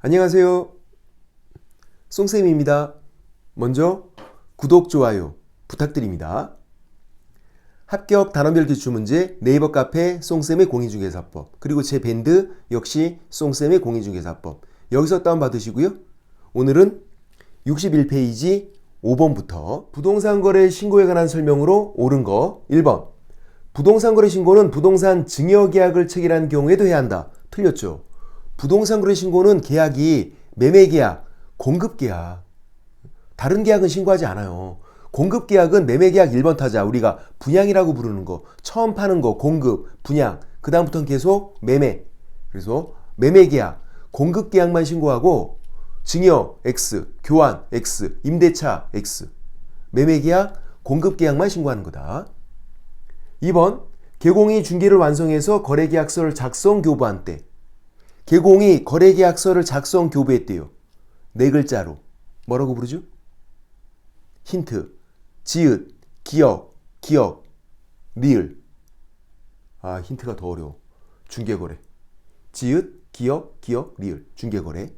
안녕하세요. 송쌤입니다. 먼저 구독, 좋아요 부탁드립니다. 합격 단원별 기출문제 네이버 카페 송쌤의 공인중개사법, 그리고 제 밴드 역시 송쌤의 공인중개사법, 여기서 다운받으시고요. 오늘은 61페이지 5번부터 부동산 거래 신고에 관한 설명으로 옳은 거 1번, 부동산 거래 신고는 부동산 증여계약을 체결한 경우에도 해야 한다. 틀렸죠. 부동산 거래 신고는 계약이 매매계약, 공급계약, 다른 계약은 신고하지 않아요. 공급계약은 매매계약 1번 타자, 우리가 분양이라고 부르는 거, 처음 파는 거, 공급, 분양, 그 다음부터는 계속 매매. 그래서 매매계약, 공급계약만 신고하고 증여 X, 교환 X, 임대차 X, 매매계약, 공급계약만 신고하는 거다. 2번, 개공이 중개를 완성해서 거래계약서를 작성 교부한 때, 개공이 거래계약서를 작성 교부했대요. 네 글자로 뭐라고 부르죠? 힌트, 지읒, 기역, 리을. 힌트가 더 어려워. 중개거래. 지읒, 기역, 리을. 중개거래.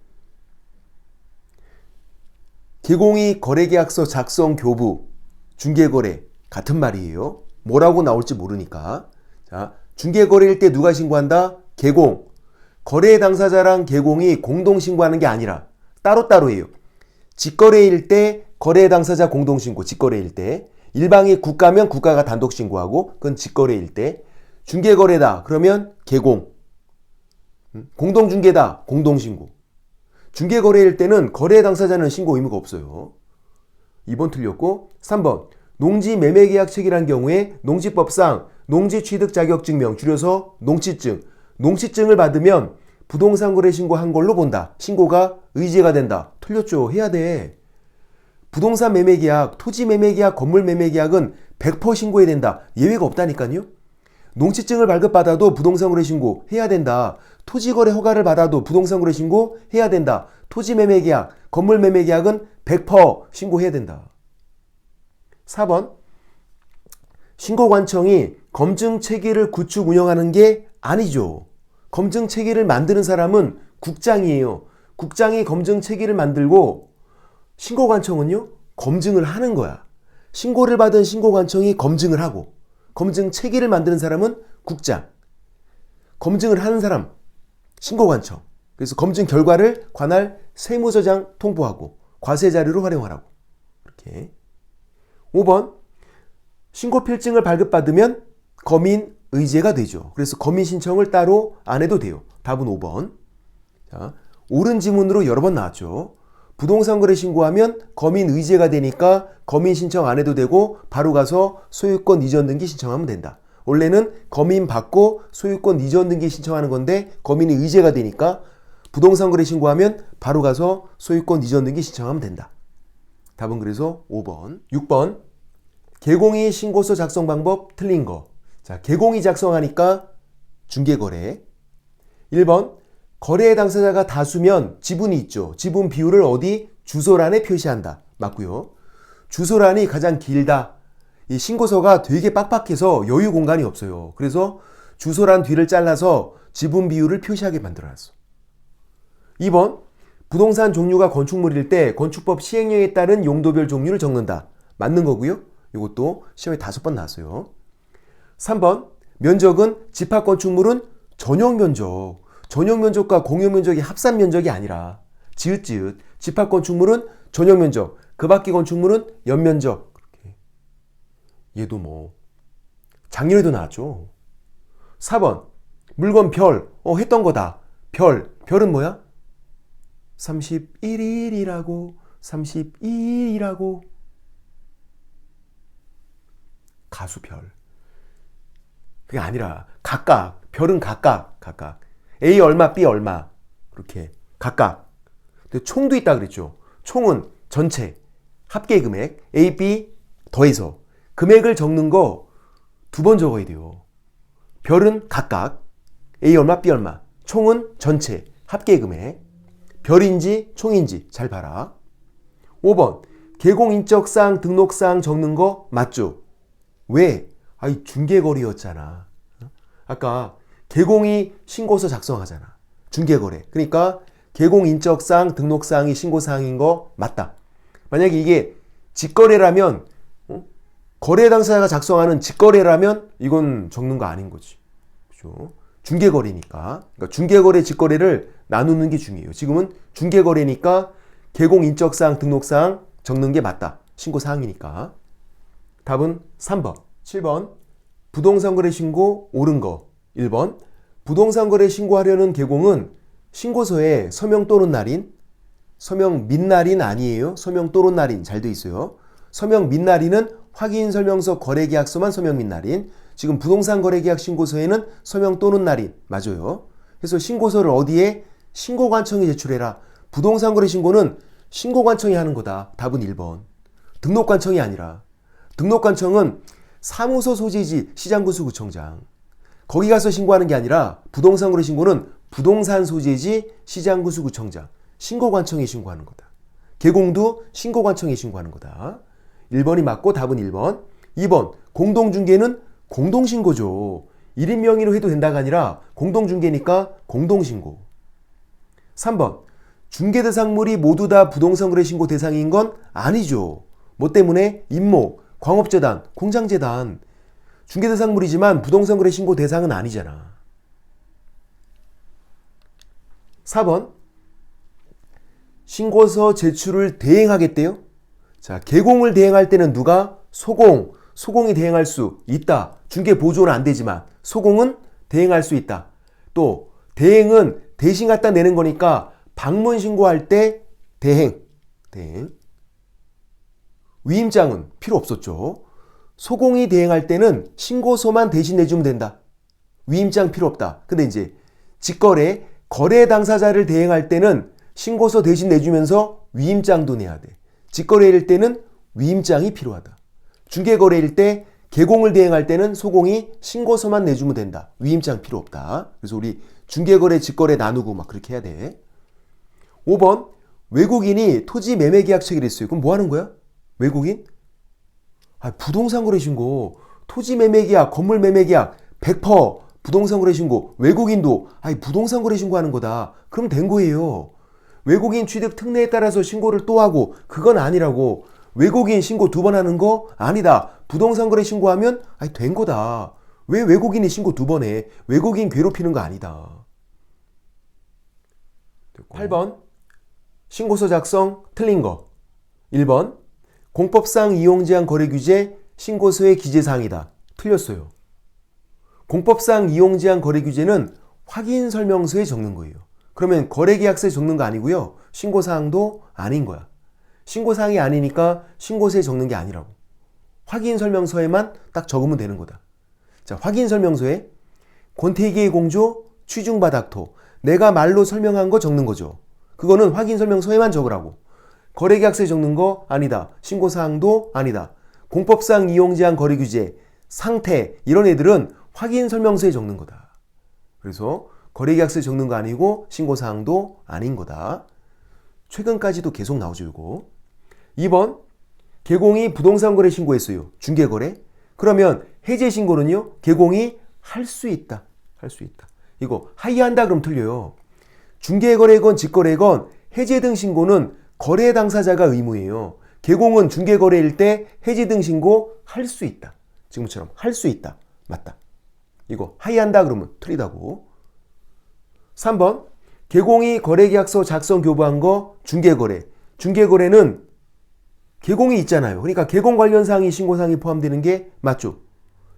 개공이 거래계약서 작성 교부, 중개거래 같은 말이에요. 뭐라고 나올지 모르니까. 자, 중개거래일 때 누가 신고한다? 개공. 거래 당사자랑 개공이 공동 신고하는 게 아니라 따로따로예요. 직거래일 때 거래 당사자 공동 신고, 직거래일 때. 일방이 국가면 국가가 단독 신고하고, 그건 직거래일 때. 중개거래다 그러면 개공. 공동 중개다 공동 신고. 중개거래일 때는 거래 당사자는 신고 의무가 없어요. 2번 틀렸고, 3번. 농지 매매계약 체결한 경우에 농지법상 농지취득자격증명, 줄여서 농취증, 농취증을 받으면 부동산 거래 신고한 걸로 본다. 신고가 의제가 된다. 틀렸죠. 해야 돼. 부동산 매매계약, 토지 매매계약, 건물 매매계약은 100% 신고해야 된다. 예외가 없다니까요. 농취증을 발급받아도 부동산 거래 신고 해야 된다. 토지거래 허가를 받아도 부동산 거래 신고 해야 된다. 토지 매매계약, 건물 매매계약은 100% 신고해야 된다. 4번, 신고관청이 검증체계를 구축 운영하는 게 아니죠. 검증체계를 만드는 사람은 국장이에요. 국장이 검증체계를 만들고 신고관청은요, 검증을 하는 거야. 신고를 받은 신고관청이 검증을 하고, 검증체계를 만드는 사람은 국장, 검증을 하는 사람 신고관청. 그래서 검증 결과를 관할 세무서장 통보하고 과세자료로 활용하라고. 이렇게. 5번, 신고필증을 발급받으면 검인 의제가 되죠. 그래서 검인 신청을 따로 안 해도 돼요. 답은 5번. 자, 옳은 지문으로 여러 번 나왔죠. 부동산 거래 신고하면 검인 의제가 되니까 검인 신청 안 해도 되고 바로 가서 소유권 이전 등기 신청하면 된다. 원래는 검인 받고 소유권 이전 등기 신청하는 건데 검인이 의제가 되니까 부동산 거래 신고하면 바로 가서 소유권 이전 등기 신청하면 된다. 답은 그래서 5번. 6번, 개공이 신고서 작성 방법 틀린 거. 자, 개공이 작성하니까 중개거래. 1번, 거래 당사자가 다수면 지분이 있죠. 지분 비율을 어디? 주소란에 표시한다. 맞고요. 주소란이 가장 길다. 이 신고서가 되게 빡빡해서 여유 공간이 없어요. 그래서 주소란 뒤를 잘라서 지분 비율을 표시하게 만들어놨어. 2번, 부동산 종류가 건축물일 때 건축법 시행령에 따른 용도별 종류를 적는다. 맞는 거고요. 이것도 시험에 5번 나왔어요. 3번, 면적은 집합건축물은 전용 면적. 전용 면적과 공용 면적이 합산 면적이 아니라 지읒 집합건축물은 전용 면적, 그 밖의 건축물은 연면적. 그렇게. 얘도 뭐 작년에도 나왔죠. 4번, 물건 별. 했던 거다. 별은 뭐야? 31일이라고 32일이라고. 가수별. 그게 아니라 각각. 별은 각각. A 얼마, B 얼마. 그렇게 각각. 근데 총도 있다 그랬죠. 총은 전체 합계 금액 A, B 더해서 금액을 적는 거 2번 적어야 돼요. 별은 각각 A 얼마, B 얼마. 총은 전체 합계 금액. 별인지 총인지 잘 봐라. 5번, 개공인적사항 등록사항 적는 거 맞죠? 왜? 중개거래였잖아. 아까 개공이 신고서 작성하잖아. 중개거래. 그러니까 개공인적사항, 등록사항이 신고사항인 거 맞다. 만약에 이게 직거래라면 거래 당사자가 작성하는 직거래라면 이건 적는 거 아닌 거지. 그죠? 중개거래니까. 그러니까 중개거래, 직거래를 나누는 게 중요해요. 지금은 중개거래니까 개공인적사항, 등록사항 적는 게 맞다. 신고사항이니까. 답은 3번. 7번. 부동산거래 신고 옳은 거. 1번. 부동산거래 신고하려는 개공은 신고서에 서명 또는 날인, 서명 및 날인 아니에요. 서명 또는 날인 잘 돼 있어요. 서명 및 날인은 확인설명서 거래계약서만 서명 및 날인. 지금 부동산거래계약 신고서에는 서명 또는 날인 맞아요. 그래서 신고서를 어디에? 신고관청에 제출해라. 부동산거래 신고는 신고관청이 하는 거다. 답은 1번. 등록관청이 아니라. 등록관청은 사무소 소재지 시장군수구청장. 거기 가서 신고하는 게 아니라 부동산거래 신고는 부동산 소재지 시장군수구청장. 신고관청에 신고하는 거다. 개공도 신고관청에 신고하는 거다. 1번이 맞고 답은 1번. 2번. 공동중개는 공동신고죠. 1인 명의로 해도 된다가 아니라 공동중개니까 공동신고. 3번. 중개대상물이 모두 다 부동산거래 신고 대상인 건 아니죠. 뭐 때문에? 임목, 광업재단, 공장재단. 중개대상물이지만 부동산거래 신고 대상은 아니잖아. 4번. 신고서 제출을 대행하겠대요. 자, 개공을 대행할 때는 누가? 소공이 대행할 수 있다. 중개보조는 안 되지만 소공은 대행할 수 있다. 또 대행은 대신 갖다 내는 거니까 방문 신고할 때 대행. 위임장은 필요 없었죠. 소공이 대행할 때는 신고서만 대신 내주면 된다. 위임장 필요 없다. 근데 이제 직거래, 거래 당사자를 대행할 때는 신고서 대신 내주면서 위임장도 내야 돼. 직거래일 때는 위임장이 필요하다. 중개거래일 때 개공을 대행할 때는 소공이 신고서만 내주면 된다. 위임장 필요 없다. 그래서 우리 중개거래, 직거래 나누고 막 그렇게 해야 돼. 5번. 외국인이 토지 매매 계약 체결했어요. 그럼 뭐 하는 거야? 외국인? 부동산 거래 신고, 토지 매매 계약, 건물 매매 계약 100% 부동산 거래 신고, 외국인도 부동산 거래 신고하는 거다. 그럼 된 거예요. 외국인 취득 특례에 따라서 신고를 또 하고 그건 아니라고. 외국인 신고 2번 하는 거 아니다. 부동산 거래 신고하면 된 거다. 왜 외국인이 신고 2번 해? 외국인 괴롭히는 거 아니다. 8번. 신고서 작성 틀린 거. 1번. 공법상 이용제한 거래 규제 신고서의 기재사항이다. 틀렸어요. 공법상 이용제한 거래 규제는 확인 설명서에 적는 거예요. 그러면 거래계약서에 적는 거 아니고요. 신고사항도 아닌 거야. 신고사항이 아니니까 신고서에 적는 게 아니라고. 확인 설명서에만 딱 적으면 되는 거다. 자, 확인 설명서에 권태기의 공조, 취중바닥토. 내가 말로 설명한 거 적는 거죠. 그거는 확인 설명서에만 적으라고. 거래계약서에 적는 거 아니다. 신고사항도 아니다. 공법상 이용제한 거래규제, 상태 이런 애들은 확인 설명서에 적는 거다. 그래서 거래계약서에 적는 거 아니고 신고사항도 아닌 거다. 최근까지도 계속 나오죠, 이거. 2번. 개공이 부동산 거래 신고했어요. 중개거래. 그러면 해제 신고는요. 개공이 할 수 있다. 할 수 있다. 이거 하이한다 그럼 틀려요. 중개거래건 직거래건 해제 등 신고는 거래 당사자가 의무예요. 개공은 중개거래일 때 해지 등 신고 할 수 있다. 지금처럼 할 수 있다. 맞다. 이거 하이한다 그러면 틀리다고. 3번. 개공이 거래계약서 작성 교부한 거 중개거래. 중개거래는 개공이 있잖아요. 그러니까 개공 관련 사항이 신고사항이 포함되는 게 맞죠.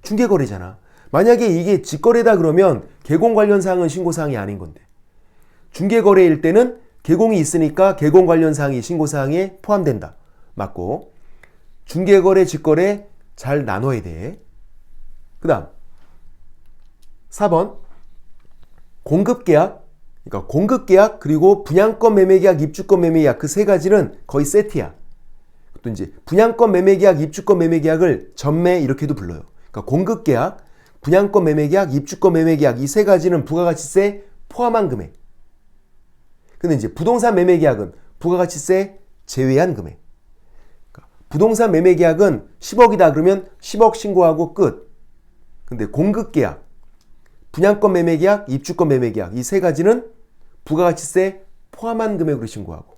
중개거래잖아. 만약에 이게 직거래다 그러면 개공 관련 사항은 신고사항이 아닌 건데. 중개거래일 때는 개공이 있으니까 개공 관련 사항이 신고사항에 포함된다. 맞고. 중개거래, 직거래 잘 나눠야 돼. 그 다음 4번. 공급계약. 그러니까 공급계약 그리고 분양권 매매계약, 입주권 매매계약 그 세 가지는 거의 세트야. 또 이제 분양권 매매계약, 입주권 매매계약을 전매 이렇게도 불러요. 그러니까 공급계약, 분양권 매매계약, 입주권 매매계약 이 세 가지는 부가가치세 포함한 금액. 근데 이제 부동산 매매계약은 부가가치세 제외한 금액. 그러니까 부동산 매매계약은 10억이다 그러면 10억 신고하고 끝. 근데 공급계약, 분양권 매매계약, 입주권 매매계약 이 세 가지는 부가가치세 포함한 금액으로 신고하고,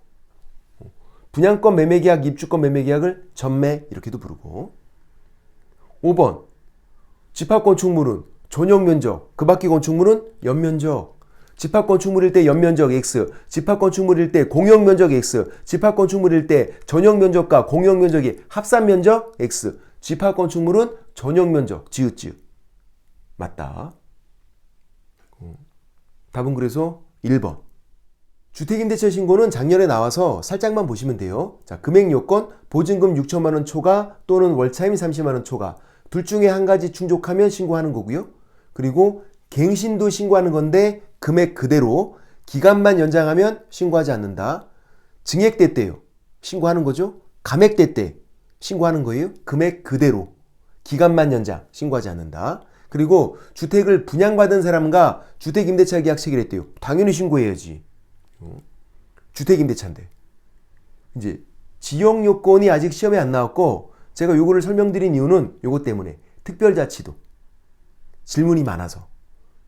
분양권 매매계약, 입주권 매매계약을 전매 이렇게도 부르고. 5번 집합건축물은 전용면적, 그 밖의 건축물은 연면적. 집합건축물일 때 연면적 X, 집합건축물일 때 공용면적 X, 집합건축물일 때 전용면적과 공용면적이 합산면적 X, 집합건축물은 전용면적 지읒지읒. 맞다. 답은 그래서 1번. 주택임대차 신고는 작년에 나와서 살짝만 보시면 돼요. 자, 금액요건 보증금 6천만 원 초과 또는 월차임 30만 원 초과 둘 중에 한 가지 충족하면 신고하는 거고요. 그리고 갱신도 신고하는 건데 금액 그대로, 기간만 연장하면 신고하지 않는다. 증액될 때요, 신고하는 거죠. 감액될 때 신고하는 거예요. 금액 그대로, 기간만 연장, 신고하지 않는다. 그리고 주택을 분양받은 사람과 주택임대차 계약 체결했대요. 당연히 신고해야지. 주택임대차인데. 이제 지역요건이 아직 시험에 안 나왔고, 제가 요거를 설명드린 이유는 요거 때문에, 특별자치도 질문이 많아서.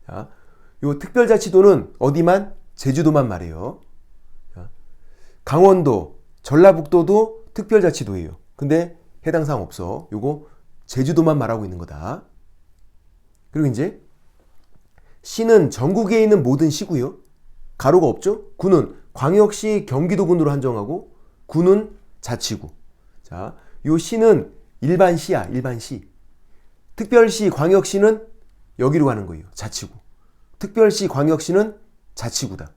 자, 요 특별자치도는 어디만? 제주도만 말해요. 자, 강원도, 전라북도도 특별자치도예요. 근데 해당 사항 없어. 요거 제주도만 말하고 있는 거다. 그리고 이제 시는 전국에 있는 모든 시고요. 가로가 없죠? 구는 광역시 경기도군으로 한정하고, 구는 자치구. 자, 요 시는 일반시야, 일반시. 특별시, 광역시는 여기로 가는 거예요. 자치구. 특별시, 광역시는 자치구다.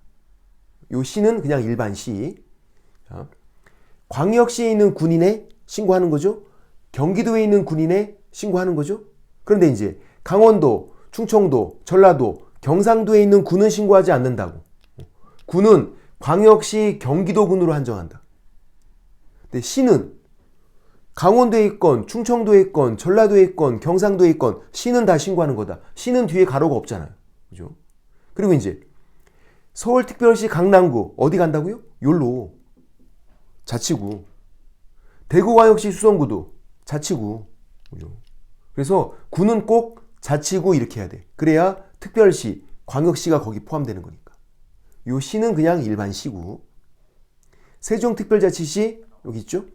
요 시는 그냥 일반시. 자, 광역시에 있는 군인에 신고하는 거죠. 경기도에 있는 군인에 신고하는 거죠. 그런데 이제 강원도, 충청도, 전라도, 경상도에 있는 군은 신고하지 않는다고. 군은 광역시 경기도군으로 한정한다. 근데 시는 강원도에 있건 충청도에 있건 전라도에 있건 경상도에 있건 시는 다 신고하는 거다. 시는 뒤에 가로가 없잖아요. 그죠? 그리고 이제 서울특별시 강남구 어디 간다고요? 요로. 자치구. 대구광역시 수성구도 자치구. 그죠? 그래서 구는 꼭 자치구 이렇게 해야 돼. 그래야 특별시, 광역시가 거기 포함되는 거니까. 요 시는 그냥 일반 시구. 세종특별자치시 여기 있죠?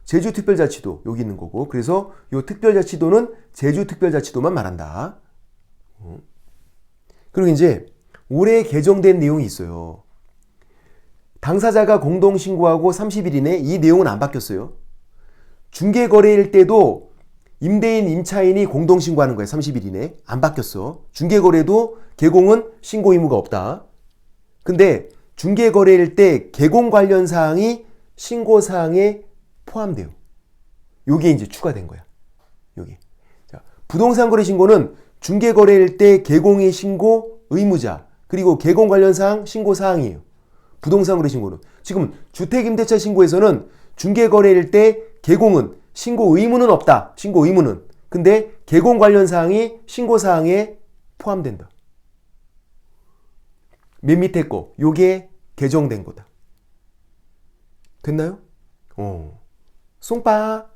제주특별자치도 여기 있는 거고, 그래서 요 특별자치도는 제주특별자치도만 말한다. 그리고 이제 올해 개정된 내용이 있어요. 당사자가 공동신고하고 30일 이내, 이 내용은 안 바뀌었어요. 중개거래일 때도 임대인, 임차인이 공동신고하는 거예요. 30일 이내. 안 바뀌었어. 중개거래도 개공은 신고 의무가 없다. 근데 중개거래일 때 개공 관련 사항이 신고사항에 포함돼요. 요게 이제 추가된 거야. 요게. 자, 부동산 거래 신고는 중개거래일 때 개공의 신고 의무자, 그리고 개공 관련 사항 신고 사항이에요. 부동산 거래 신고는. 지금 주택임대차 신고에서는 중개거래일 때 개공은 신고 의무는 없다. 신고 의무는. 근데 개공 관련 사항이 신고 사항에 포함된다. 맨 밑에 거 요게 개정된 거다. 됐나요? 송빠.